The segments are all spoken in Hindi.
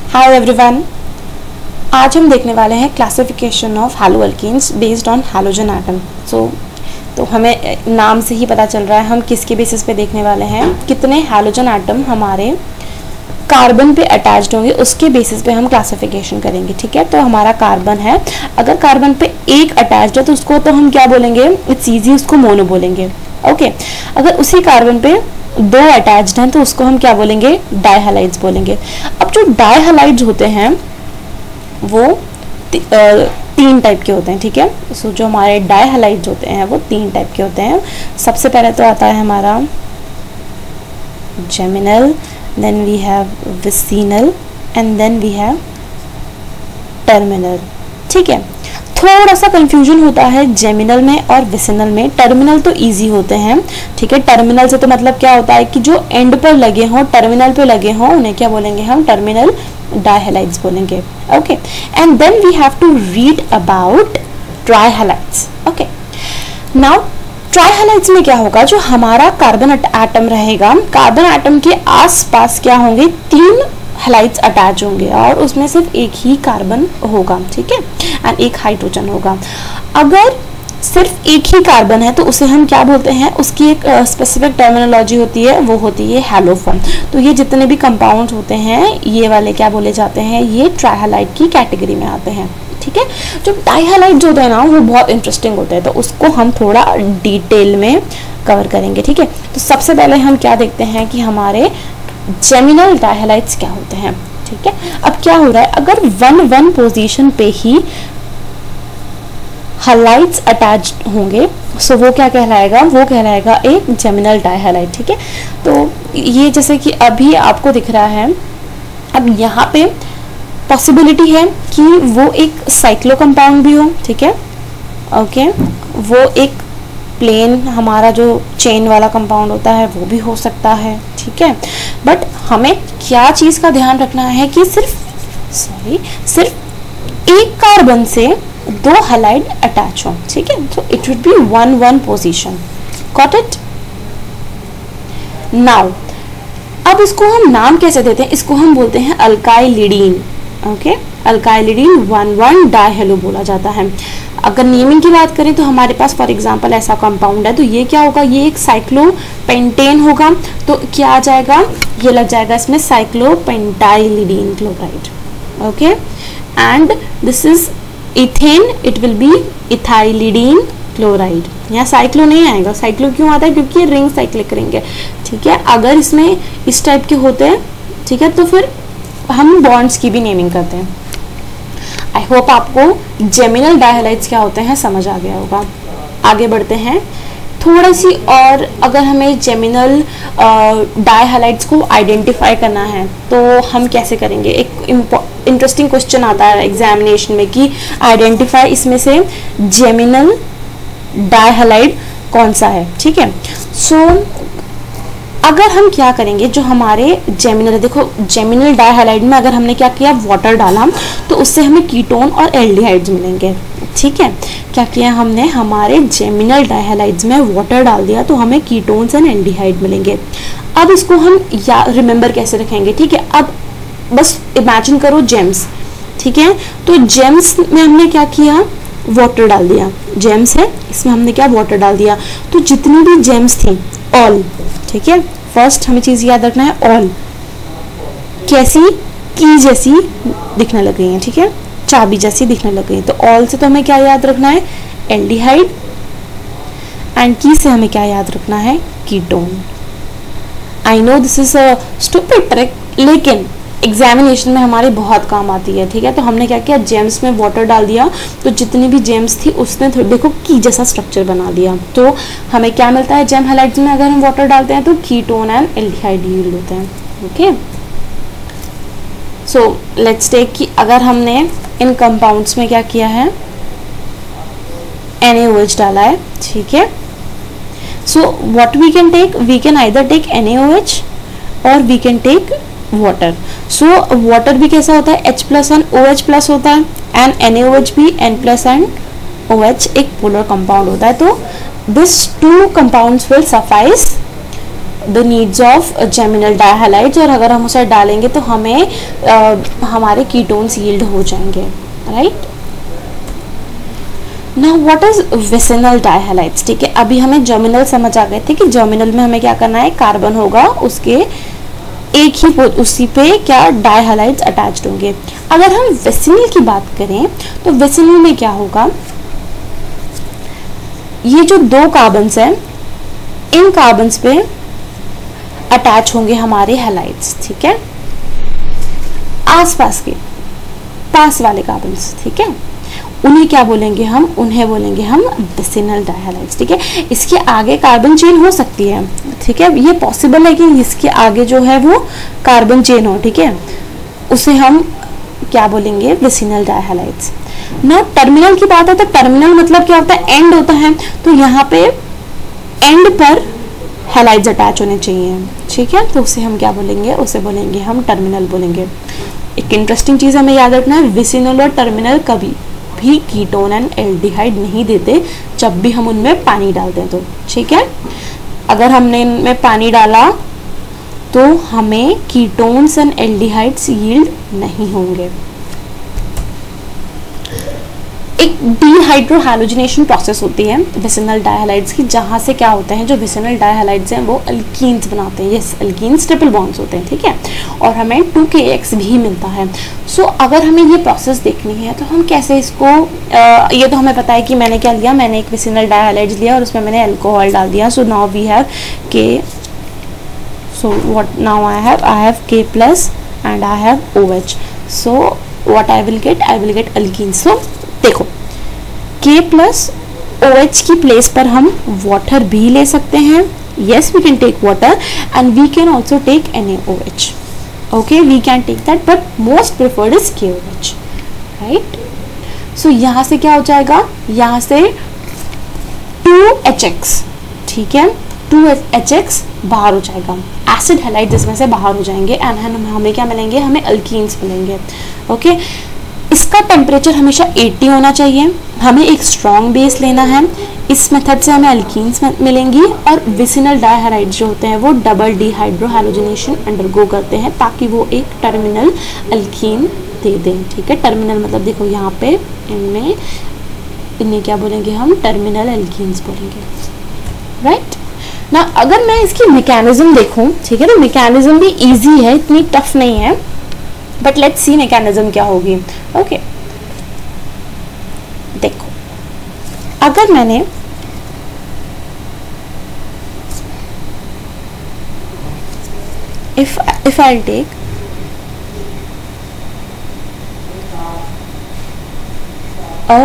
हाय एवरीवन, आज हम देखने वाले हैं classification of hello alkenes based on halogen atom. तो हमें नाम से ही पता चल रहा है हम किसके बेसिस पे देखने वाले हैं, कितने हैलोजन एटम हमारे कार्बन पे अटैच्ड होंगे उसके बेसिस पे हम क्लासिफिकेशन करेंगे। ठीक है, तो हमारा कार्बन है, अगर कार्बन पे एक अटैच्ड है तो उसको तो हम क्या बोलेंगे, इट्स ईजी, उसको मोनो बोलेंगे। ओके, अगर उसी कार्बन पे दो अटैच्ड हैं तो उसको हम क्या बोलेंगे, डाइहैलाइड्स बोलेंगे। अब जो डाइहैलाइड्स होते हैं वो तीन टाइप के होते हैं। ठीक है, सो जो हमारे डाइहैलाइड्स होते हैं वो तीन टाइप के होते हैं। सबसे पहले तो आता है हमारा geminal, then we have vicinal and then we have terminal. ठीक है, थोड़ा सा कंफ्यूजन होता है जेमिनल में और विसिनल में। टर्मिनल तो इजी होते हैं। ठीक है, टर्मिनल से तो मतलब क्या होता है कि जो एंड पर लगे हों, टर्मिनल पे लगे हों, उन्हें क्या बोलेंगे हम, टर्मिनल डाइहैलाइड्स बोलेंगे। Okay, and then we have to read about trihalides. Okay, now trihalides में क्या होगा, जो हमारा कार्बन एटम रहेगा, कार्बन एटम के आसपास क्या होंगे, तीन हैलाइड्स अटैच होंगे और उसमें सिर्फ एक ही कार्बन होगा। ठीक है, एंड एक हाइड्रोजन होगा। अगर सिर्फ एक ही कार्बन है तो उसे हम क्या बोलते हैं, उसकी एक स्पेसिफिक टर्मिनोलॉजी होती है, वो होती है हैलोफॉर्म। तो ये जितने भी कंपाउंड्स होते हैं ये वाले क्या बोले जाते हैं, ये ट्राइहैलाइड की कैटेगरी में आते हैं। ठीक है, जो डाइहैलाइड जो होते हैं ना वो बहुत इंटरेस्टिंग होते हैं, तो उसको हम थोड़ा डिटेल में कवर करेंगे। ठीक है, तो सबसे पहले हम क्या देखते हैं कि हमारे जेमिनल डाइहैलाइड्स क्या होते हैं। ठीक है, अब क्या हो रहा है, अगर वन पोजीशन पे ही हैलाइड्स अटैच्ड होंगे सो वो क्या कहलाएगा, वो कहलाएगा एक जेमिनल डाइहैलाइड। ठीक है, तो ये जैसे कि अभी आपको दिख रहा है, अब यहाँ पे पॉसिबिलिटी है कि वो एक साइक्लो कंपाउंड भी हो। ठीक है, ओके, वो एक प्लेन हमारा जो चेन वाला कंपाउंड होता है वो भी हो सकता है। ठीक है, बट हमें क्या चीज़ का ध्यान रखना है कि सिर्फ एक कार्बन से दो हैलाइड अटैच हो। ठीक है, तो it would be one position. Got it? Now अब इसको हम नाम कैसे देते हैं, इसको हम बोलते हैं अल्काइलिडीन। ओके, अल्काइलिडीन 1,1 डाइहेलो बोला जाता है। अगर नेमिंग की बात करें तो हमारे पास फॉर एग्जांपल ऐसा कंपाउंड है तो ये क्या होगा, ये एक साइक्लोपेंटेन होगा, तो क्या आ जाएगा, ये लग जाएगा इसमें cyclopentylidene chloride. Okay, and this is ethane, it will be ethylidene chloride. यहाँ साइक्लो नहीं आएगा, साइक्लो क्यों आता है, क्योंकि ये रिंग साइक्लिक रिंग है। ठीक है, अगर इसमें इस टाइप के होते हैं, ठीक है, तो फिर हम बॉन्ड्स की भी नेमिंग करते हैं। आई होप आपको जेमिनल डाइहैलाइड्स क्या होते हैं समझ आ गया होगा। आगे बढ़ते हैं थोड़ा सी, और अगर हमें जेमिनल डाइहैलाइड्स को आइडेंटिफाई करना है तो हम कैसे करेंगे। एक इंटरेस्टिंग क्वेश्चन आता है एग्जामिनेशन में कि आइडेंटिफाई इसमें से जेमिनल डाइहैलाइड कौन सा है। ठीक है, सो अगर हम क्या करेंगे, जो हमारे जेमिनल, देखो जेमिनल डाइहैलाइड में अगर हमने क्या किया, वाटर डाला तो उससे हमें कीटोन और एल्डिहाइड्स मिलेंगे। ठीक है, क्या किया हमने, हमारे जेमिनल डाइहैलाइड्स में वाटर डाल दिया तो हमें कीटोन्स एंड एल्डिहाइड मिलेंगे। अब इसको हम या रिमेंबर कैसे रखेंगे। ठीक है, अब बस इमेजिन करो जेम्स। ठीक है, तो जेम्स में हमने क्या किया, वाटर डाल दिया। जेम्स है, इसमें हमने क्या, वाटर डाल दिया, तो जितनी भी जेम्स थी ऑल। ठीक है, फर्स्ट हमें चीज याद रखना है, ऑल कैसी, की जैसी दिखने लग गई है। ठीक है, चाबी जैसी दिखने लग गई, तो ऑल से तो हमें क्या याद रखना है, एल्डिहाइड, एंड की से हमें क्या याद रखना है, ketone. I know this is a stupid trick, लेकिन एग्जामिनेशन में हमारे बहुत काम आती है। ठीक है, तो हमने क्या किया, जेम्स में वाटर डाल दिया तो जितनी भी जेम्स थी उसने देखो की जैसा स्ट्रक्चर बना दिया, तो हमें क्या मिलता है, जेम हैलाइड्स में अगर हम वाटर डालते हैं तो कीटोन एंड एल्डिहाइड यील्ड होते हैं। ओके, सो लेट्स टेक कि अगर हमने इन कंपाउंड्स में क्या किया है, NaOH डाला है। ठीक है, so what we can take, we can either take NaOH और we can take water. So water भी कैसा होता है, H+N OH+ होता है, एंड NaOH भी N+N OH एक पोलर कंपाउंड होता है। तो this two compounds will suffice the needs of geminal dihalides, और अगर हम उसे डालेंगे तो हमें हमारे कीटोन्स यील्ड हो जाएंगे, right. Now what is vicinal dihalides, ठीक है। अभी हमें जर्मिनल समझ आ गए थे कि जर्मिनल में हमें क्या करना है, कार्बन होगा, उसके एक ही उसी पे क्या डायहालाइड्स अटैच्ड होंगे। अगर हम विसिनल की बात करें तो विसिनल में क्या होगा, ये जो दो कार्बन्स हैं, इन कार्बन्स पे अटैच होंगे हमारे हैलाइड्स, ठीक है, आसपास के पास वाले कार्बन्स, ठीक है, उन्हें क्या बोलेंगे हम, उन्हें बोलेंगे हम विसिनल डायहालाइड्स, ठीक है। इसके आगे कार्बन चेन हो सकती है, ठीक है, ये पॉसिबल है कि इसके आगे जो है वो कार्बन चेन हो, ठीक है, उसे हम क्या बोलेंगे, विसिनल डायहालाइड्स। ना टर्मिनल की बात है तो टर्मिनल मतलब क्या होता है, एंड होता है, तो यहाँ पे एंड पर हैलाइड्स अटैच होने चाहिए, ठीक है, तो उसे हम क्या बोलेंगे, उसे बोलेंगे हम टर्मिनल बोलेंगे। एक इंटरेस्टिंग चीज हमें याद रखना है, विसिनल और टर्मिनल कभी भी कीटोन एंड एल्डिहाइड नहीं देते जब भी हम उनमें पानी डालते हैं तो, ठीक है। अगर हमने इनमें पानी डाला तो हमें कीटोन्स एंड एल्डिहाइड्स यील्ड नहीं होंगे। एक डीहाइड्रोहैलोजिनेशन प्रोसेस होती है विसिनल डायहालाइड्स की, जहाँ से क्या होता है, जो विसिनल डायहालाइड्स हैं वो अल्कीन्स बनाते हैं, यस अल्कीन्स ट्रिपल बॉन्ड्स होते हैं, ठीक है, और हमें 2KX भी मिलता है। सो अगर हमें ये प्रोसेस देखनी है तो हम कैसे इसको, ये तो हमें पता है कि मैंने क्या लिया, मैंने एक विसिनल डायहालाइड्स लिया और उसमें मैंने अल्कोहल डाल दिया। So now we have K, so what now I have K plus and I have OH, so what I will get alkenes। so देखो K plus OH की प्लेस पर हम वाटर भी ले सकते हैं, yes we can take water and we can also take NaOH, okay we can take that but most preferred is KOH, right। so यहाँ से क्या हो जाएगा, यहाँ से 2HX, ठीक है, 2HX बाहर हो जाएगा, एसिड हैलाइड जिसमें से बाहर हो जाएंगे एंड हमें क्या मिलेंगे, हमें अल्कीन्स मिलेंगे, ओके। इसका टेम्परेचर हमेशा 80 होना चाहिए, हमें एक स्ट्रॉन्ग बेस लेना है, इस मेथड से हमें अल्कीन्स मिलेंगी और विसिनल डायहालाइड जो होते हैं वो डबल डीहाइड्रोहैलोजिनेशन अंडरगो करते हैं ताकि वो एक टर्मिनल अल्कीन दे दें, ठीक है। टर्मिनल मतलब देखो यहाँ पे इनमें, इन्हें क्या बोलेंगे हम, टर्मिनल अल्कीन्स बोलेंगे, राइट ना। अगर मैं इसकी मैकेनिज्म देखूं, ठीक है, तो मैकेनिज्म भी इजी है, इतनी टफ नहीं है, बट लेट्स सी मैकेनिज्म क्या होगी, ओके। देखो अगर मैंने if I'll take a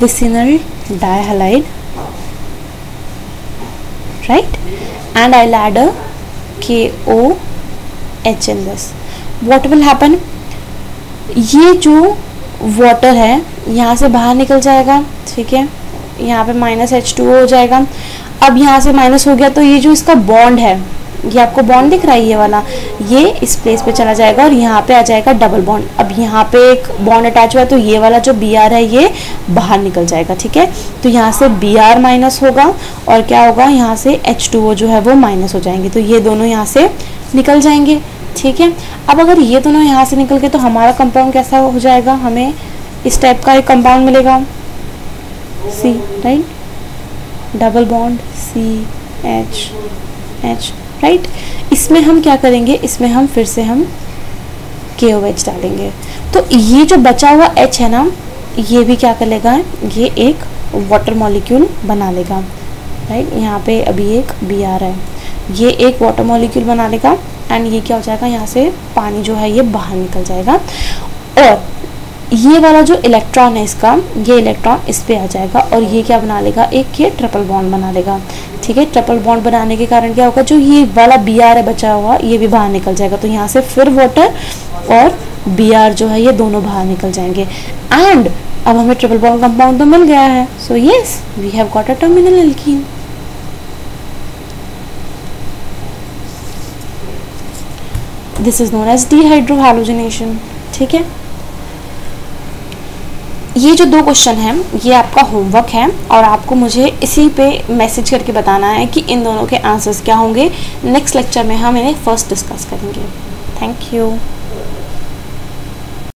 vicinal dihalide, right, and I'll add a KOH in this, what will happen, ये जो वाटर है यहाँ से बाहर निकल जाएगा, ठीक है, यहाँ पे -H2O हो जाएगा। अब यहाँ से माइनस हो गया तो ये जो इसका बॉन्ड है, ये आपको बॉन्ड दिख रहा है ये वाला, ये इस प्लेस पे चला जाएगा और यहाँ पे आ जाएगा डबल बॉन्ड। अब यहाँ पे एक बॉन्ड अटैच हुआ है तो ये वाला जो Br है ये बाहर निकल जाएगा, ठीक है। तो यहाँ से Br माइनस होगा और क्या होगा, यहाँ से H2O जो है वो माइनस हो जाएंगे, तो ये दोनों यहाँ से निकल जाएंगे, ठीक है। अब अगर ये दोनों यहाँ से निकल गए तो हमारा कंपाउंड कैसा हो जाएगा, हमें इस टाइप का एक कंपाउंड मिलेगा, C, right, double bond CH, right. इसमें हम क्या करेंगे, इसमें हम फिर से हम KOH डालेंगे, तो ये जो बचा हुआ H है ना, ये भी क्या कर लेगा, ये एक वाटर मॉलिक्यूल बना लेगा, राइट। यहाँ पे अभी एक Br है, ये एक वाटर मॉलिक्यूल बना लेगा एंड ये क्या हो जाएगा, यहाँ से पानी जो है ये बाहर निकल जाएगा और ये वाला जो इलेक्ट्रॉन है इसका, ये इलेक्ट्रॉन इस पे आ जाएगा और ये क्या बना लेगा, एक ये ट्रिपल बॉन्ड बना लेगा, ठीक है। ट्रिपल बॉन्ड बनाने के कारण क्या होगा, जो ये वाला Br है बचा हुआ ये भी बाहर निकल जाएगा, तो यहाँ से फिर वाटर और Br जो है ये दोनों बाहर निकल जाएंगे एंड अब हमें ट्रिपल बॉन्ड कंपाउंड तो मिल गया है, so yes we have got a terminal alkene. This is known as dehydrohalogenation, ठीक है। ये जो 2 क्वेश्चन हैं ये आपका होमवर्क है और आपको मुझे इसी पे मैसेज करके बताना है कि इन दोनों के आंसर्स क्या होंगे। नेक्स्ट लेक्चर में हम इन्हें फर्स्ट डिस्कस करेंगे। Thank you.